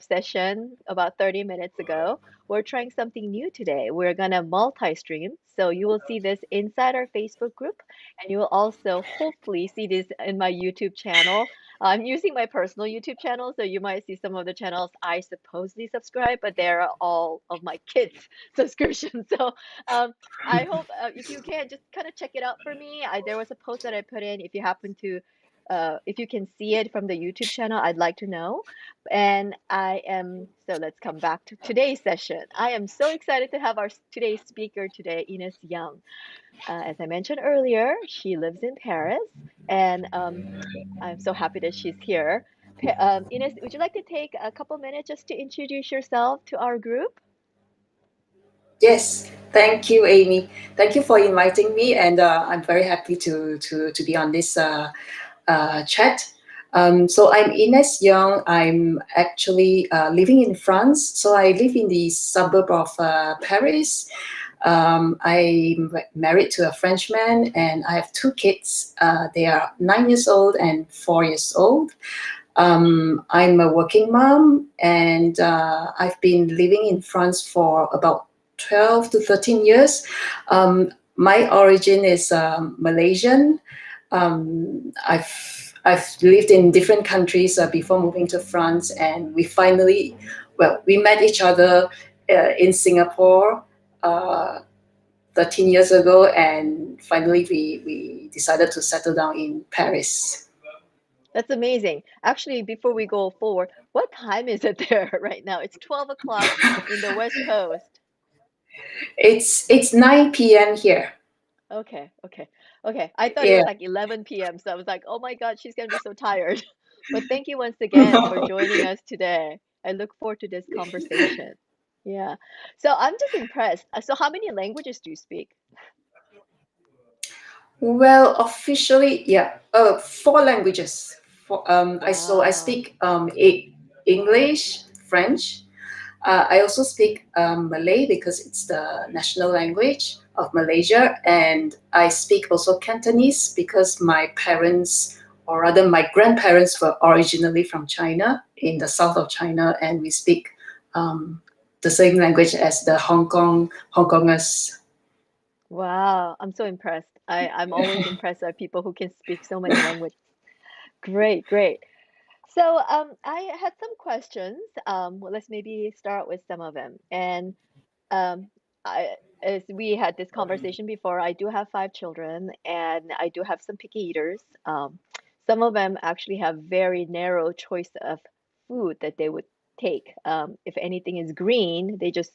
session about 30 minutes ago. We're trying something new today. We're gonna multi-stream. So you will see this inside our Facebook group, and you will also hopefully see this in my YouTube channel. I'm using my personal YouTube channel, so you might see some of the channels I supposedly subscribe, but they're all of my kids' subscriptions. So um, I hope if you can just kind of check it out for me. There was a post that I put in. If you happen to, if you can see it from the YouTube channel, I'd like to know. And so let's come back to today's session. I am so excited to have our today's speaker today, Ines Young. As I mentioned earlier, she lives in Paris, and I'm so happy that she's here. Ines, would you like to take a couple minutes just to introduce yourself to our group? Yes, thank you, Amy. Thank you for inviting me, and I'm very happy to be on this chat. So I'm Ines Yong. I'm actually living in France. So I live in the suburb of Paris. I'm married to a Frenchman, and I have two kids. They are 9 years old and 4 years old. I'm a working mom, and I've been living in France for about 12 to 13 years. My origin is Malaysian. I've lived in different countries before moving to France, and we met each other in Singapore uh, 13 years ago, and finally we decided to settle down in Paris. That's amazing. Actually, before we go forward, what time is it there right now? It's 12 o'clock in the West Coast. It's 9 p.m. here. Okay, okay, okay. I thought it Yeah. was like 11 p.m. So I was like, oh my God, she's gonna be so tired. But thank you once again for joining us today. I look forward to this conversation. Yeah. So I'm just impressed. So how many languages do you speak? Well, officially, yeah, four languages. I Wow. speak English, French. I also speak Malay because it's the national language of Malaysia, and I speak also Cantonese because my parents, or rather my grandparents, were originally from China, in the south of China, and we speak um, the same language as the Hong Kongers. Wow. I'm so impressed. I'm always impressed by people who can speak so many languages. Great, great. So I had some questions. Well, let's maybe start with some of them. And um, as we had this conversation before, I do have 5 children, and I do have some picky eaters. Some of them actually have very narrow choice of food that they would take. If anything is green, they just,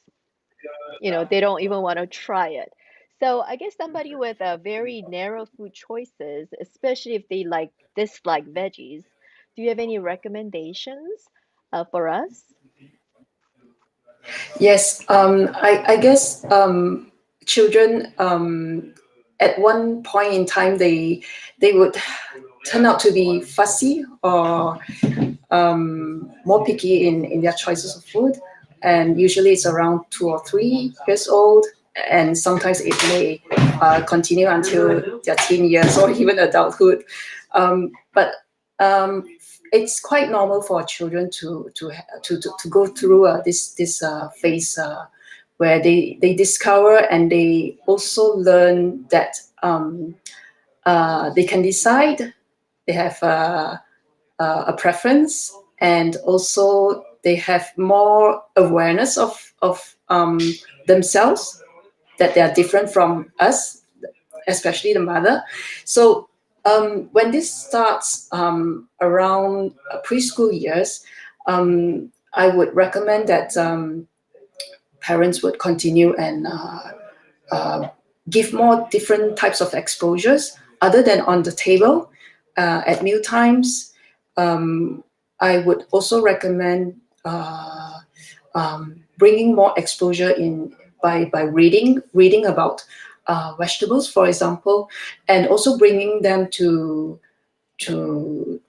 they don't even want to try it. So I guess somebody with a very narrow food choices, especially if they dislike veggies, do you have any recommendations for us? Yes, I guess children at one point in time they would turn out to be fussy or more picky in their choices of food, and usually it's around 2 or 3 years old, and sometimes it may continue until their teen years or even adulthood. But it's quite normal for children to go through this phase where they discover and they also learn that they can decide, they have a preference, and also they have more awareness of themselves, that they are different from us, especially the mother. So when this starts around preschool years, I would recommend that parents would continue and uh, give more different types of exposures other than on the table at meal times. I would also recommend bringing more exposure in by reading about vegetables, for example, and also bringing them to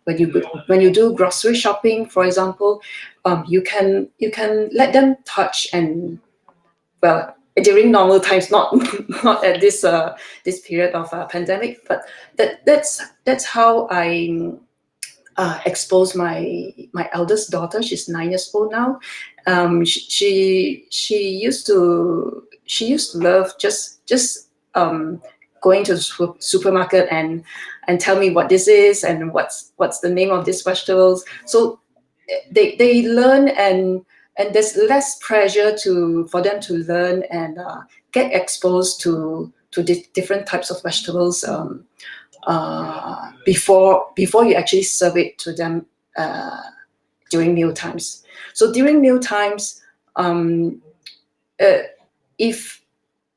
when you do grocery shopping, for example, you can let them touch and, well, during normal times, not not at this period of pandemic, but that's how expose my eldest daughter. She's 9 years old now. She used to love just going to the supermarket and tell me what this is and what's the name of these vegetables. So they learn, and there's less pressure for them to learn and get exposed to different types of vegetables before you actually serve it to them during meal times. So during meal times, uh, if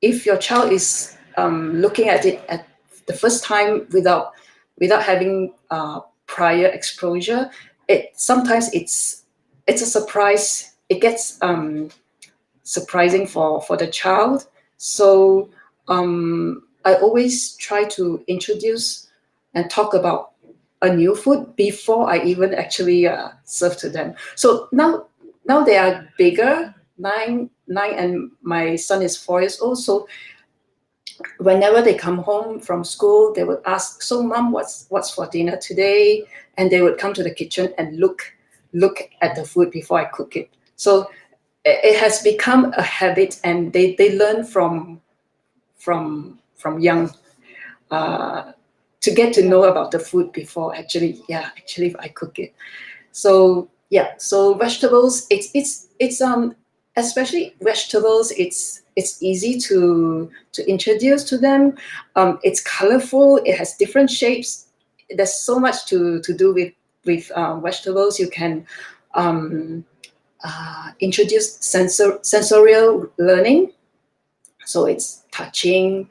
if your child is looking at it at the first time without having prior exposure, sometimes it's a surprise. It gets surprising for the child. So I always try to introduce and talk about a new food before I even actually serve to them. So now they are bigger, nine, and my son is 4 years old. So whenever they come home from school, they would ask, "So, mom, what's for dinner today?" And they would come to the kitchen and look at the food before I cook it. So it has become a habit, and they learn from young uh, to get to know about the food before actually I cook it. So yeah, so vegetables, it's especially vegetables, it's easy to introduce to them. It's colorful, it has different shapes. There's so much to do with vegetables. You can introduce sensorial learning. So it's touching,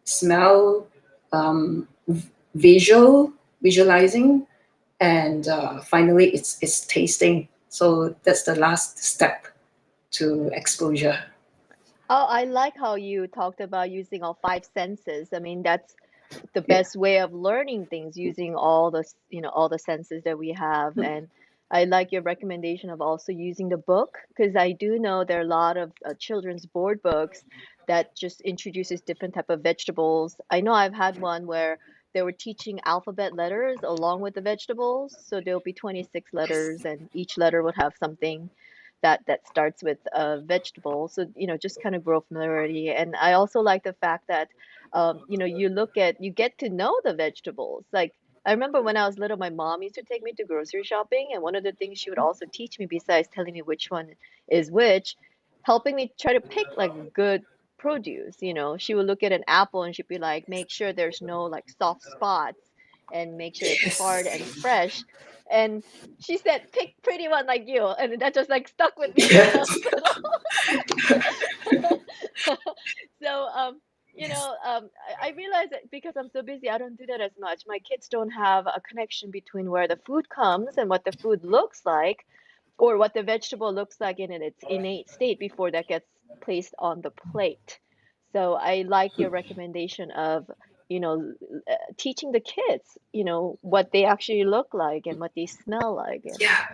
smell, visualizing, and finally it's tasting. So that's the last step to exposure. Oh, I like how you talked about using all five senses. I mean, that's the Yeah. best way of learning things using all the, all the senses that we have. And I like your recommendation of also using the book, because I do know there are a lot of children's board books that just introduces different type of vegetables. I know I've had one where they were teaching alphabet letters along with the vegetables. So there'll be 26 letters and each letter would have something that starts with a vegetable. So, just kind of grow familiarity. And I also like the fact that you get to know the vegetables. Like I remember when I was little, my mom used to take me to grocery shopping, and one of the things she would also teach me, besides telling me which one is which, helping me try to pick like good produce. She would look at an apple and she'd be like, make sure there's no like soft spots and make sure it's hard Yes. and fresh. And she said, pick pretty one like you. And that just like stuck with me when I was Yes. little. So, Yes. I realize that because I'm so busy, I don't do that as much. My kids don't have a connection between where the food comes and what the food looks like, or what the vegetable looks like in its innate state before that gets placed on the plate. So I like your recommendation of, teaching the kids, what they actually look like and what they smell like and Yeah.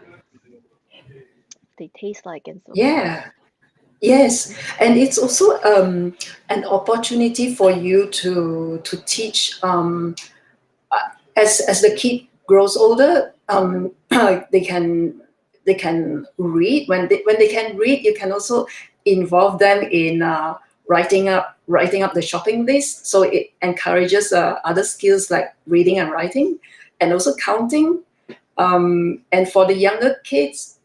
they taste like and so forth. Yeah. Yes, and it's also an opportunity for you to teach as the kid grows older. They can read. When they can read, you can also involve them in writing up the shopping list. So it encourages other skills like reading and writing, and also counting. And for the younger kids,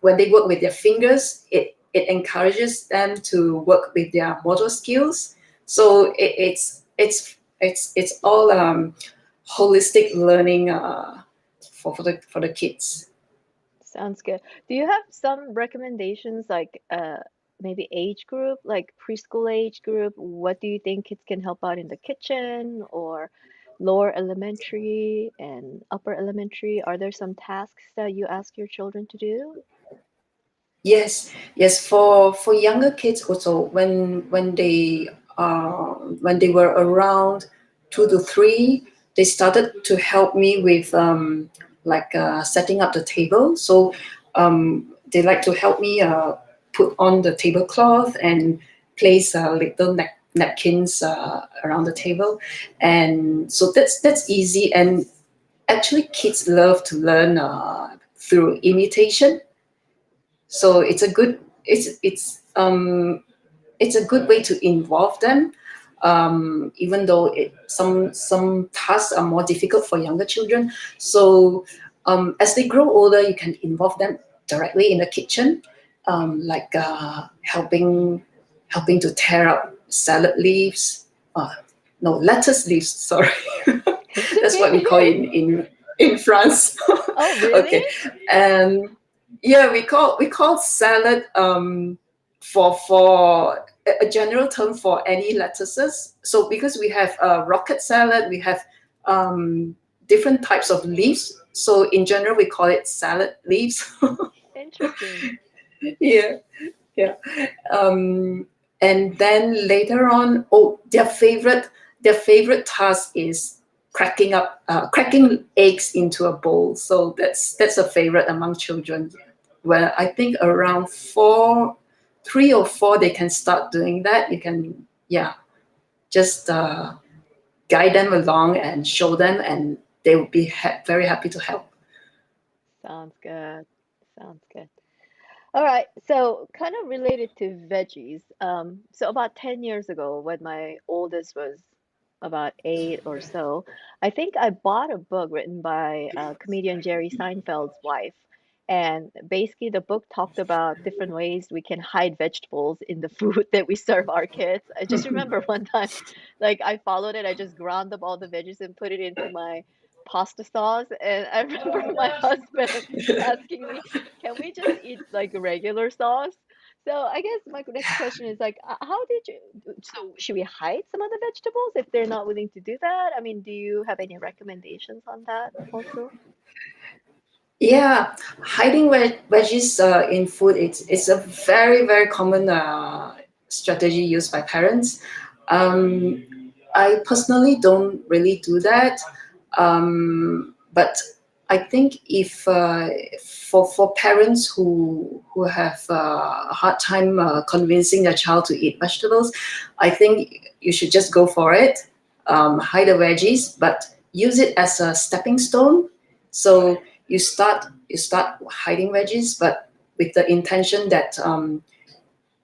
when they work with their fingers, it encourages them to work with their motor skills. So it's all holistic learning for the kids. Sounds good. Do you have some recommendations like maybe age group, like preschool age group? What do you think kids can help out in the kitchen or lower elementary and upper elementary? Are there some tasks that you ask your children to do? Yes, yes. For younger kids also, when they were around 2 to 3, they started to help me with like setting up the table. So they like to help me put on the tablecloth and place little napkins around the table, and so that's easy. And actually kids love to learn through imitation. So it's a good way to involve them, even though some tasks are more difficult for younger children. So as they grow older, you can involve them directly in the kitchen, like helping to tear out salad leaves. No, lettuce leaves. Sorry, It's that's what we okay. call it in France. Oh, really? Okay, and yeah, we call salad for a general term for any lettuces. So because we have rocket salad, we have different types of leaves. So in general, we call it salad leaves. Interesting. Yeah, yeah. Um, and then later on, oh, their favorite task is cracking eggs into a bowl. So that's a favorite among children. Well, I think around 3 or 4, they can start doing that. You can, yeah, just guide them along and show them, and they will be very happy to help. Sounds good. Sounds good. All right, so kind of related to veggies. So about 10 years ago, when my oldest was about 8 or so, I think I bought a book written by comedian Jerry Seinfeld's wife. And basically, the book talked about different ways we can hide vegetables in the food that we serve our kids. I just remember one time, like I followed it, I just ground up all the veggies and put it into my pasta sauce. And I remember my husband asking me, can we just eat like regular sauce? So I guess my next question is like, how did you, so should we hide some of the vegetables if they're not willing to do that? I mean, do you have any recommendations on that also? Yeah, hiding veggies in food, it's a very, very common strategy used by parents. Um, I personally don't really do that, but I think if for parents who have a hard time convincing their child to eat vegetables, I think you should just go for it. Hide the veggies, but use it as a stepping stone. So you start hiding veggies, but with the intention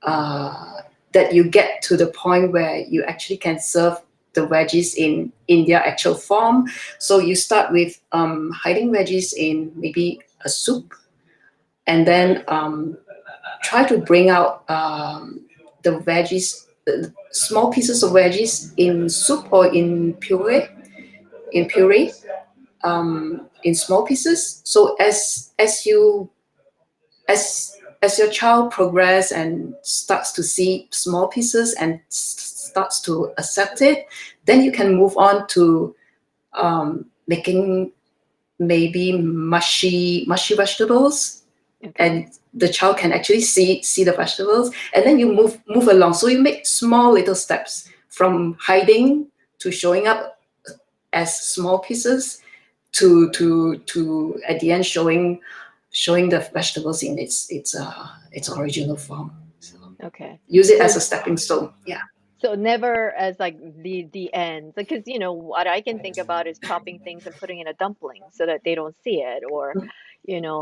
uh, that you get to the point where you actually can serve the veggies in their actual form. So you start with hiding veggies in maybe a soup, and then try to bring out the veggies, small pieces of veggies in soup or in puree, in small pieces. So as your child progress and starts to see small pieces and starts to accept it, then you can move on to making maybe mushy vegetables, Okay. and the child can actually see the vegetables, and then you move along. So you make small little steps from hiding to showing up as small pieces to at the end showing the vegetables in its original form. So Okay. use it as So a stepping stone. Yeah, so never as like the end, because you know what I can think about is chopping things and putting in a dumpling so that they don't see it, or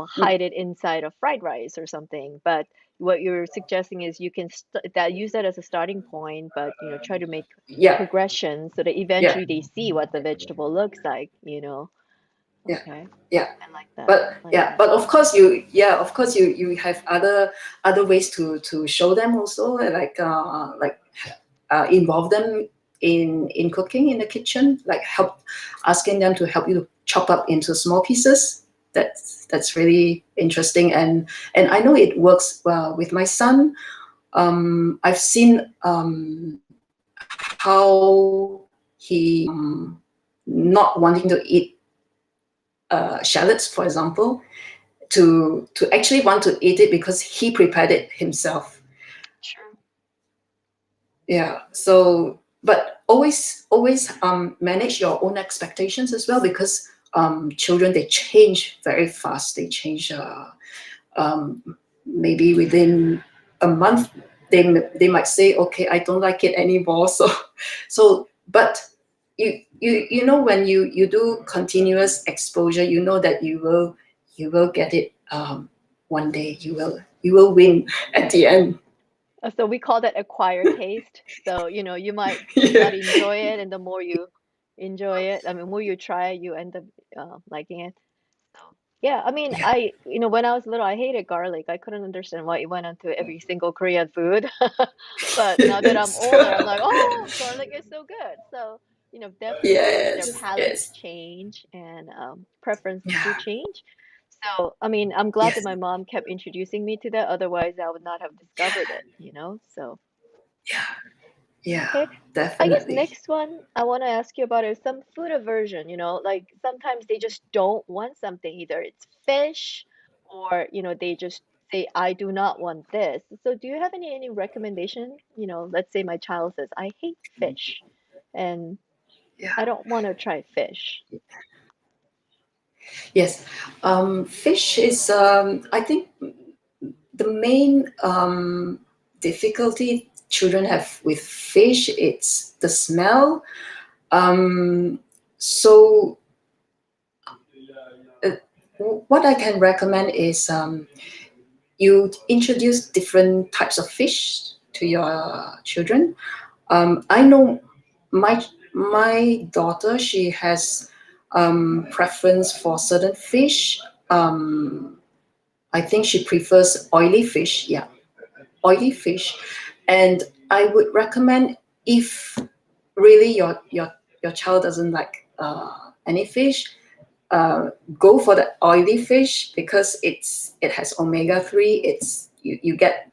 hide it inside of fried rice or something. But what you're suggesting is you can use that as a starting point, but try to make yeah, progression so that yeah, eventually they see what the vegetable looks like. yeah, Okay, yeah. I like that. But I like yeah, that. but of course you have other ways to show them also, like involve them in cooking in the kitchen, like asking them to help you chop up into small pieces. That's really interesting, and I know it works well with my son. I've seen how he not wanting to eat shallots, for example, to actually want to eat it because he prepared it himself. Sure. Yeah. So, but always manage your own expectations as well, because children, they change very fast. They change maybe within a month. They might say, okay, I don't like it anymore. So but you know when you do continuous exposure, you know that you will get it one day. You will win at the end. So we call that acquired taste. So, you might Yeah. not enjoy it, and the more you enjoy it, I mean, more you try it, you end up liking it. So, yeah, I mean, Yeah. when I was little, I hated garlic. I couldn't understand why it went onto every single Korean food. But now that I'm Yes. older, I'm like, oh, garlic is so good. So, definitely their Yes. palates Yes. change and preferences do Yeah. change. So, I mean, I'm glad that Yes. my mom kept introducing me to that. Otherwise, I would not have discovered it. So, Yeah. Yeah. okay. I guess Definitely. next one I want to ask you about is some food aversion, like sometimes they just don't want something. Either it's fish or, they just say, I do not want this. So do you have any recommendation? Let's say my child says, I hate fish and Yeah. I don't want to try fish. Yes. Fish is, I think, the main difficulty children have with fish. It's the smell. Um, so, uh, what I can recommend is you introduce different types of fish to your children. I know my daughter, she has preference for certain fish. Um, I think she prefers oily fish. Yeah, oily fish, and I would recommend, if really your child doesn't like any fish, uh, go for the oily fish because it has omega 3. It's you get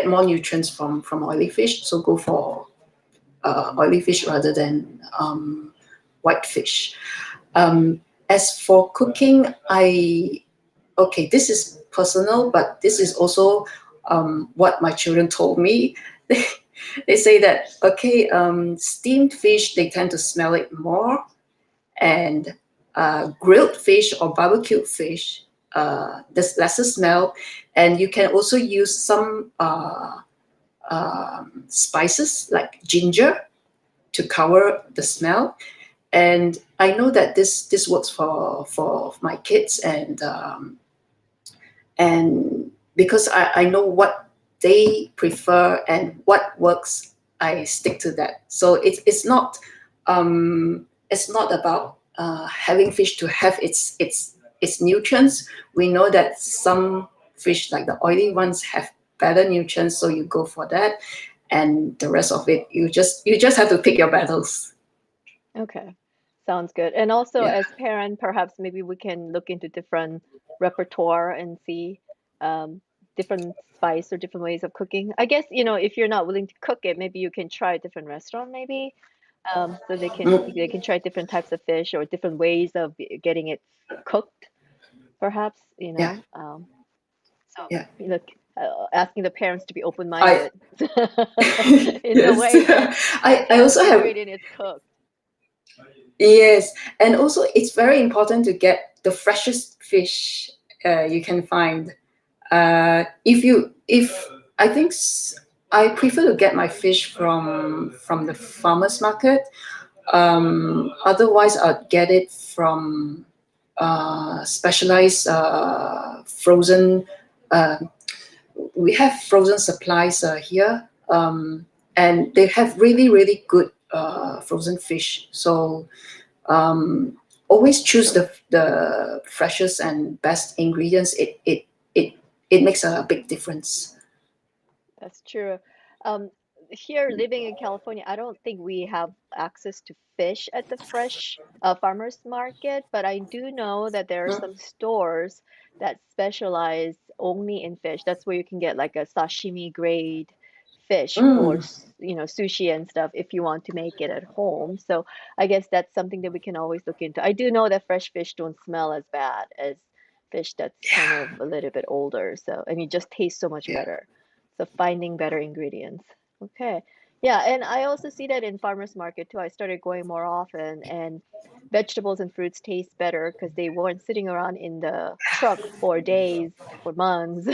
more nutrients from oily fish. So go for oily fish rather than white fish. As for cooking, okay, this is personal, but this is also what my children told me. They say that, okay, steamed fish, they tend to smell it more, and grilled fish or barbecued fish, there's lesser smell, and you can also use some spices like ginger to cover the smell. And I know that this works for my kids, and because I know what they prefer and what works, I stick to that. So it's not about having fish to have its nutrients. We know that some fish, like the oily ones, have better nutrients, so you go for that, and the rest of it, you just have to pick your battles. Okay, sounds good. And also, Yeah. as parent, perhaps maybe we can look into different repertoire and see um, different spice or different ways of cooking. I guess, if you're not willing to cook it, maybe you can try a different restaurant, maybe. So Mm, they can try different types of fish or different ways of getting it cooked, perhaps. yeah. So Yeah. look, asking the parents to be I open-minded in the yes. way that the I child's also have. ingredient is cooked. Yes, and also it's very important to get the freshest fish you can find. If I think I prefer to get my fish from the farmers market. Otherwise, I'd get it from specialized frozen. Uh, we have frozen supplies here, and they have really really good frozen fish. So always choose the freshest and best ingredients. It makes a big difference. That's true. Um, Here living in California, I don't think we have access to fish at the fresh farmers market, but I do know that there are some stores that specialize only in fish. That's where you can get like a sashimi grade fish for, Mm, sushi and stuff if you want to make it at home. So I guess that's something that we can always look into. I do know that fresh fish don't smell as bad as fish that's kind yeah, of a little bit older. So, and it just tastes so much yeah, better. So finding better ingredients. Okay. Yeah, and I also see that in farmers market too. I started going more often and vegetables and fruits taste better because they weren't sitting around in the truck for days, for months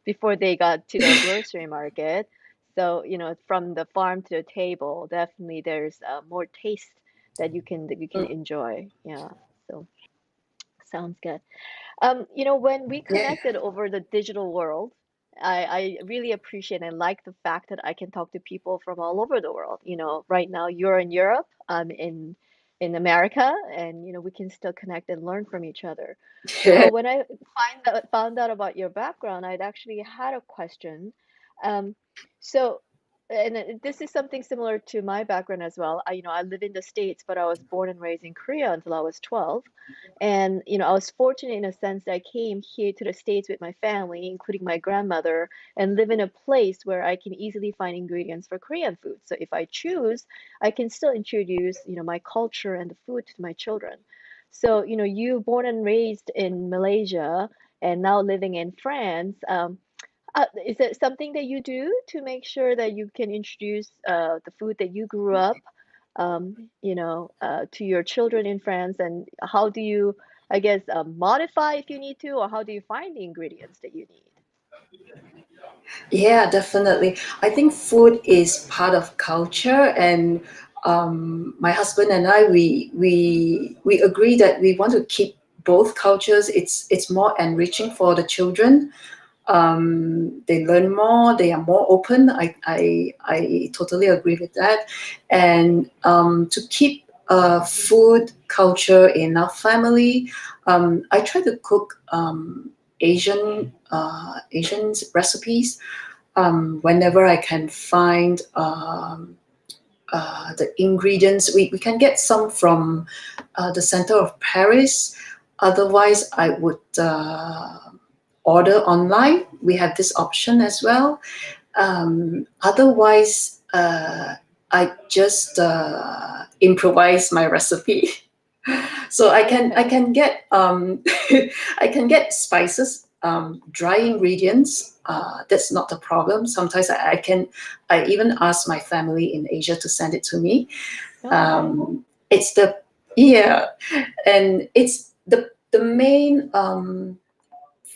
before they got to the grocery market. So, from the farm to the table, definitely there's more taste that you can Mm, enjoy. Yeah. So sounds good. When we yeah. connected over the digital world, I really appreciate and like the fact that I can talk to people from all over the world. Right now you're in Europe, I'm in America, and we can still connect and learn from each other. So when I found out about your background, I'd actually had a question. Um, so, and this is something similar to my background as well. I live in the States, but I was born and raised in Korea until I was 12. And, I was fortunate in a sense that I came here to the States with my family, including my grandmother, and live in a place where I can easily find ingredients for Korean food. So if I choose, I can still introduce, my culture and the food to my children. So, you born and raised in Malaysia and now living in France. Is it something that you do to make sure that you can introduce the food that you grew up, to your children in France? And how do you, I guess, modify if you need to, or how do you find the ingredients that you need? Yeah, definitely. I think food is part of culture, and my husband and I, we agree that we want to keep both cultures. It's more enriching for the children. They learn more. They are more open. I totally agree with that. And to keep food culture in our family, I try to cook Asian recipes whenever I can find the ingredients. We can get some from the center of Paris. Otherwise, I would order online. We have this option as well. Otherwise, I just improvise my recipe. So I Okay. can get I can get spices, dry ingredients. That's not a problem. Sometimes I even ask my family in Asia to send it to me. Okay. It's the yeah, and it's the main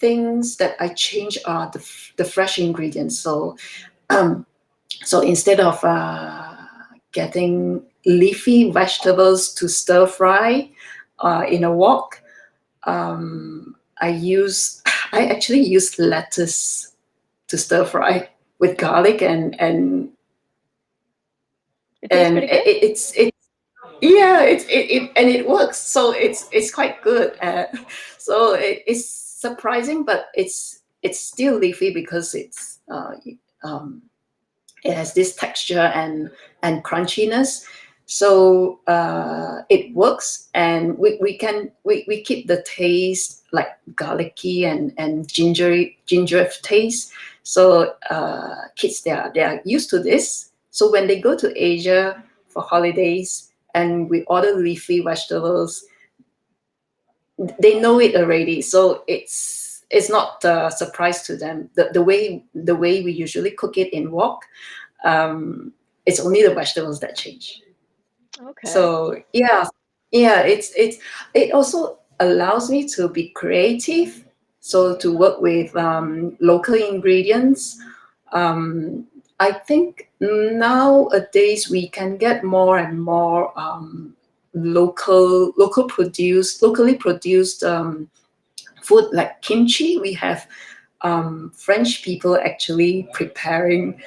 things that I change are the fresh ingredients. Um, so instead of getting leafy vegetables to stir fry in a wok, I use I actually use lettuce to stir fry with garlic It tastes and pretty good? it's yeah and it works, so it's quite good. So it's surprising, but it's still leafy because um, it has this texture and crunchiness. So it works, and we keep the taste like garlicky and ginger taste. So kids, they are used to this. So when they go to Asia for holidays and we order leafy vegetables, they know it already. So it's not a surprise to them. The way we usually cook it in wok, um, it's only the vegetables that change. Okay. So yeah, it also allows me to be creative. So to work with local ingredients. Um, I think nowadays we can get more and more locally produced food like kimchi. We have French people actually preparing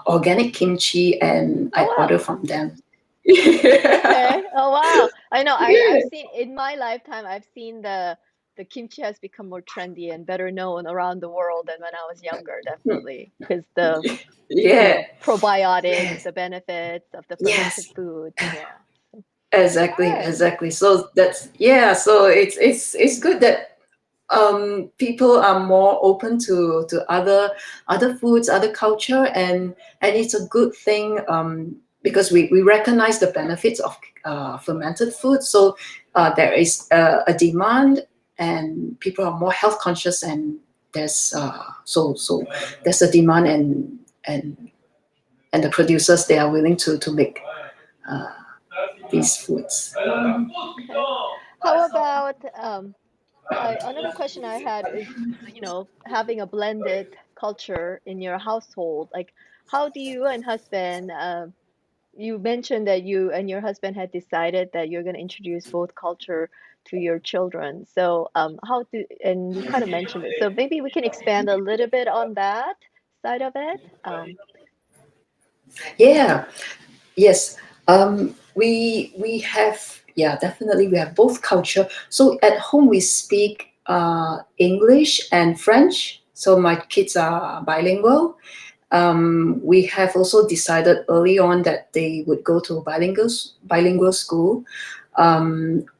organic kimchi, and Oh, I order wow. from them. Yeah. Okay. Oh, wow. I know. I've seen in my lifetime, I've seen the kimchi has become more trendy and better known around the world than when I was younger, definitely. Because the, Yeah. probiotics, Yes. the benefits of the fermented Yes. food. Yeah. Exactly. Good. Exactly. So that's yeah. So it's good that people are more open to other foods, other culture, and it's a good thing because we recognize the benefits of fermented food. So there is a demand, and people are more health conscious, and so there's a demand, and and the producers, they are willing to make uh, these foods. Okay. How about another question I had is, having a blended culture in your household, like how do you and husband, you mentioned that you and your husband had decided that you're going to introduce both culture to your children. So, how do, and you kind of mentioned it. So maybe we can expand a little bit on that side of it. Yeah. Yes. We have, yeah, definitely we have both culture. So at home we speak English and French. So my kids are bilingual. We have also decided early on that they would go to bilingual school.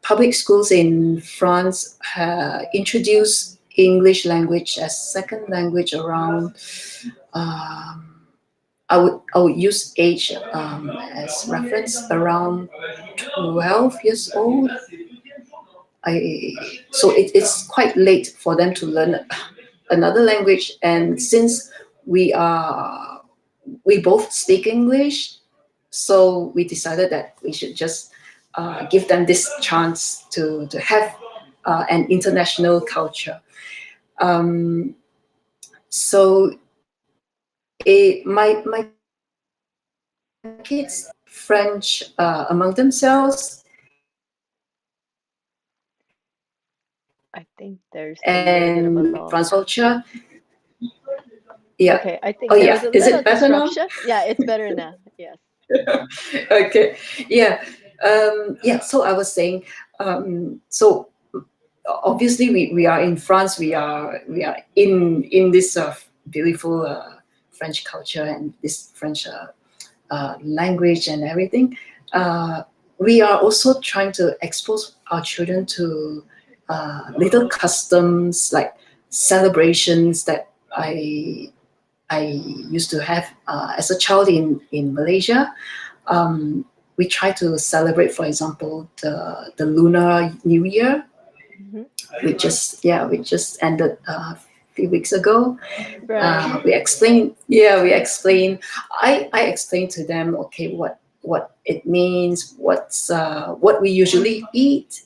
Public schools in France introduced English language as second language around. Um, I would use age as reference around 12 years old. I so it's quite late for them to learn another language, and since we are we both speak English, so we decided that we should just give them this chance to have an international culture. Um, so my kids speak French among themselves, I think there's a little bit of a and low. France culture. Yeah. Okay, I Oh think there was yeah. a Is little it better now? disruption. Yeah, it's better now. Yes. Okay. Yeah. Yeah. So I was saying. So obviously we are in France. We are in this beautiful French culture and this French language and everything. Uh, we are also trying to expose our children to little customs like celebrations that I used to have as a child in Malaysia. Um, we try to celebrate, for example, the Lunar New Year. Hmm. We just ended a few weeks ago. Right. We explain. I explained to them, okay, what it means, what we usually eat,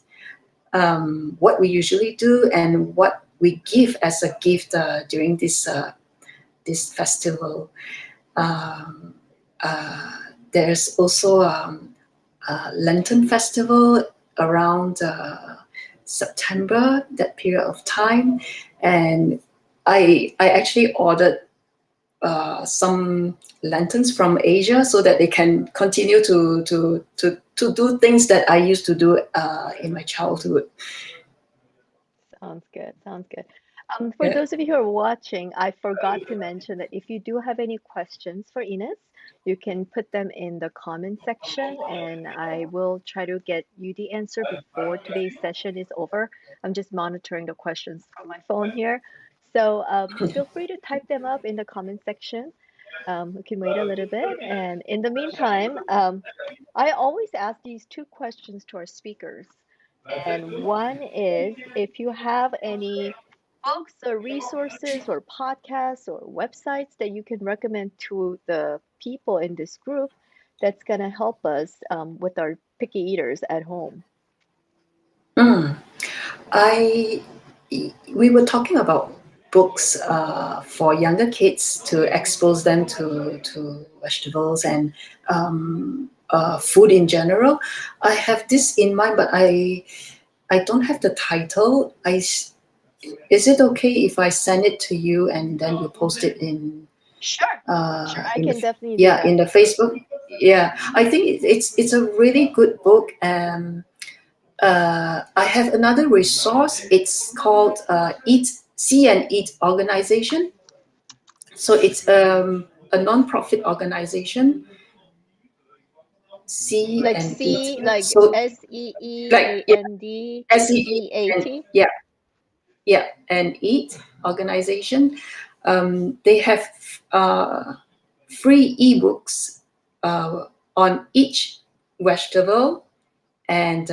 what we usually do, and what we give as a gift during this festival. Um, uh, there's also a Lantern Festival around September, that period of time, and I actually ordered some lanterns from Asia so that they can continue to do things that I used to do in my childhood. Sounds good. Sounds good. For Yeah. those of you who are watching, I forgot to mention that if you do have any questions for Ines, you can put them in the comment section and I will try to get you the answer before today's session is over. I'm just monitoring the questions from my phone here. So feel free to type them up in the comment section. We can wait a little bit. And in the meantime, I always ask these two questions to our speakers. And one is if you have any books or resources or podcasts or websites that you can recommend to the people in this group that's going to help us with our picky eaters at home. Mm. I we were talking about books for younger kids to expose them to vegetables and food in general. I have this in mind, but I don't have the title. Is it okay if I send it to you and then you post it Sure. Sure, I in the can definitely do yeah, that. in the Facebook? Yeah, I think it's a really good book. I have another resource. It's called Eat See and Eat Organization. So it's a non-profit organization. See Like and Eat. C, like So like yeah, SEEANDEAT. and yeah, yeah, and Eat organization. They have uh, free ebooks on each vegetable, and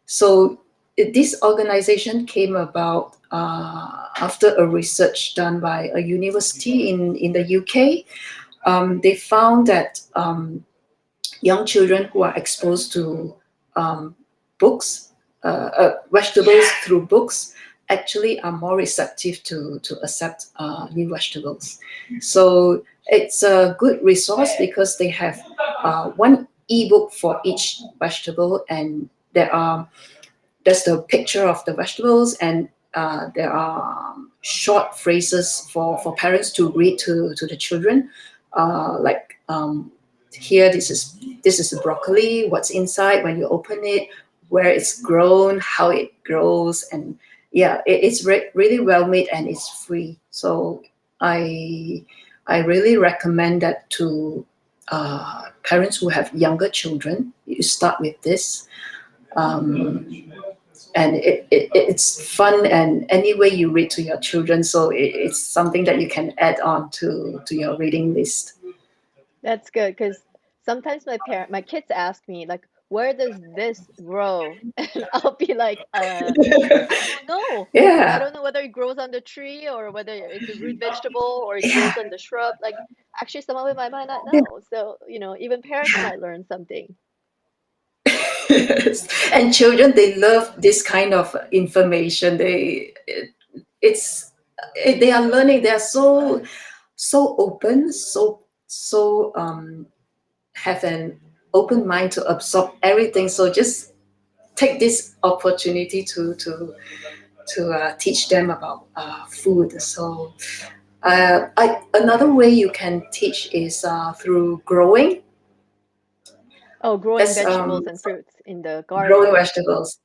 so this organization came about after a research done by a university in the UK. They found that young children who are exposed to um, books, vegetables through books, actually are more receptive to accept new vegetables. So it's a good resource because they have one ebook for each vegetable, and there's the picture of the vegetables, and there are short phrases for parents to read to the children, like here, this is broccoli, what's inside when you open it, where it's grown, how it grows, and yeah, it's really well made and it's free. So I I really recommend that to parents who have younger children. You start with this, and it's fun, and any way you read to your children, so it's something that you can add on to your reading list. That's good because sometimes my kids ask me like, where does this grow? And I'll be like, I don't know. I Yeah, don't know whether it grows on the tree or whether it's a root vegetable or it yeah, grows on the shrub. Like, actually, some of it I might not yeah, know. So, even parents yeah. might learn something. Yes. And children, they love this kind of information. It's they are learning. They are so open, so have an open mind to absorb everything. So just take this opportunity to teach them about food. So another way you can teach is through growing. Oh, growing As vegetables and fruits in the growing garden. vegetables.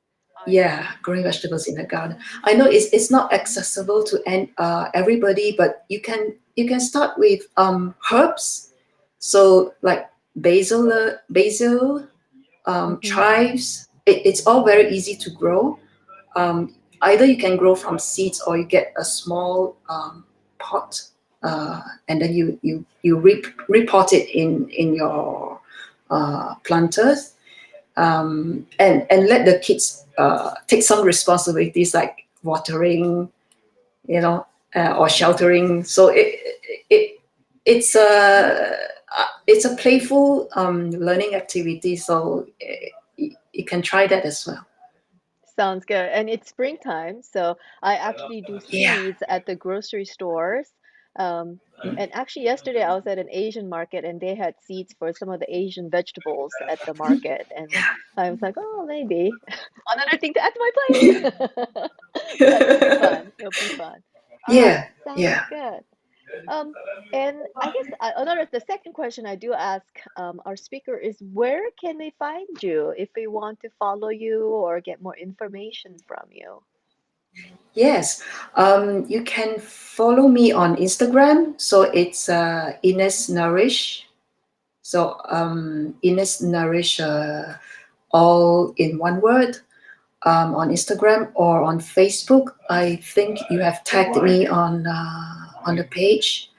I Yeah, see. growing vegetables in the garden. I know it's not accessible to everybody, but you can start with herbs. So like basil, Mm-hmm. chives. It's all very easy to grow. Either you can grow from seeds, or you get a small pot, and then you repot it in your planters, and let the kids take some responsibilities like watering, or sheltering. So it it's a playful learning activity. So you can try that as well. Sounds good. And it's springtime, so I actually do Yeah. seeds at the grocery stores. Um, and actually, yesterday I was at an Asian market and they had seeds for some of the Asian vegetables at the market. And I was like, oh, maybe another thing to add to my plate. But it'll be fun. It'll be fun. All right. Yeah. Sounds Yeah. good. Um, and I guess the second question I do ask our speaker is where can they find you if they want to follow you or get more information from you? Yes. You can follow me on Instagram. So it's Ines Nourish. So Ines Nourish, all in one word, on Instagram or on Facebook. I think you have tagged me on the page.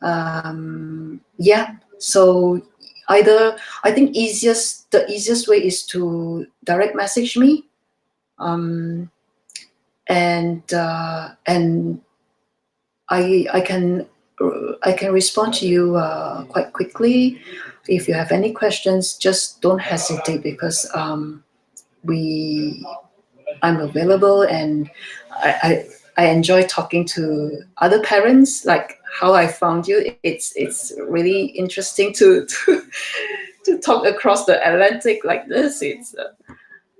Hmm. Yeah. So either, I think the easiest way is to direct message me, and I can respond to you quite quickly. If you have any questions, just don't hesitate, because we I'm available, and I enjoy talking to other parents, like how I found you. It's really interesting to talk across the Atlantic like this. It's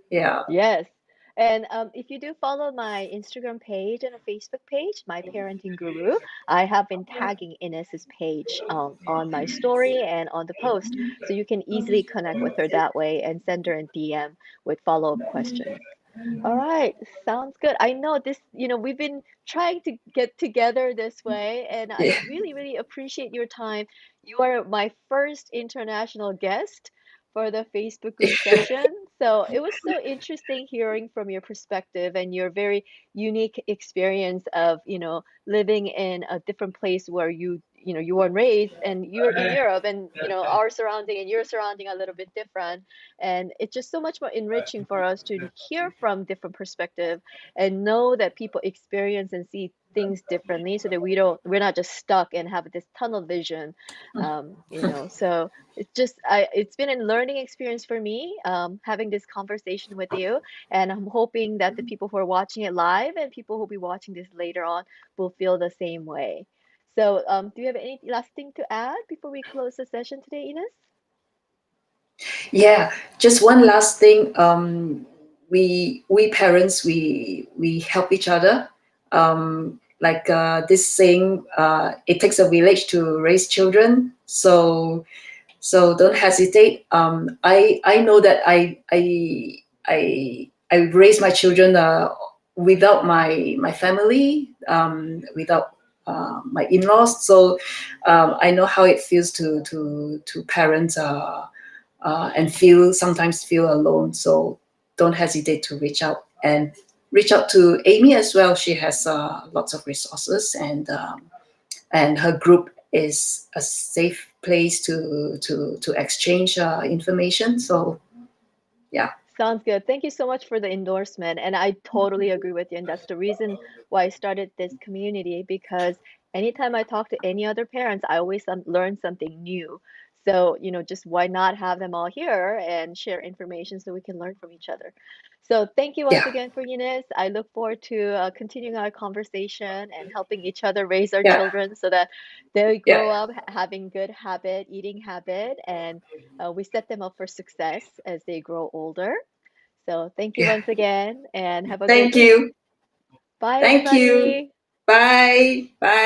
yeah. Yes. And if you do follow my Instagram page and a Facebook page, My Parenting Guru, I have been tagging Ines's page on my story and on the post. So you can easily connect with her that way and send her a DM with follow-up questions. All right, sounds good. I know this, we've been trying to get together this way, and I Yeah. really, really appreciate your time. You are my first international guest for the Facebook group session. So it was so interesting hearing from your perspective and your very unique experience of, living in a different place where you weren't raised and you're in Europe and, our surrounding and your surrounding a little bit different. And it's just so much more enriching for us to hear from different perspective and know that people experience and see things differently so that we're not just stuck and have this tunnel vision. So it's been a learning experience for me, having this conversation with you. And I'm hoping that the people who are watching it live and people who will be watching this later on will feel the same way. So, do you have any last thing to add before we close the session today, Ines? Yeah, just one last thing. We parents, we help each other. Like this saying, it takes a village to raise children. So don't hesitate. I know that I raised my children without my family, without my in-laws. So I know how it feels to parent and sometimes feel alone. So don't hesitate to reach out and reach out to Amy as well. She has lots of resources, and her group is a safe place to exchange information. So yeah, Sounds good. Thank you so much for the endorsement. And I totally agree with you. And that's the reason why I started this community because anytime I talk to any other parents, I always learn something new. So, just why not have them all here and share information so we can learn from each other. So, thank you once yeah, again for Eunice. I look forward to continuing our conversation and helping each other raise our yeah, children so that they yeah. grow up having good habit, eating habit, and we set them up for success as they grow older. So thank you Yeah. once again and have a great Thank week. you. Bye, Thank you. everybody. Bye. Bye.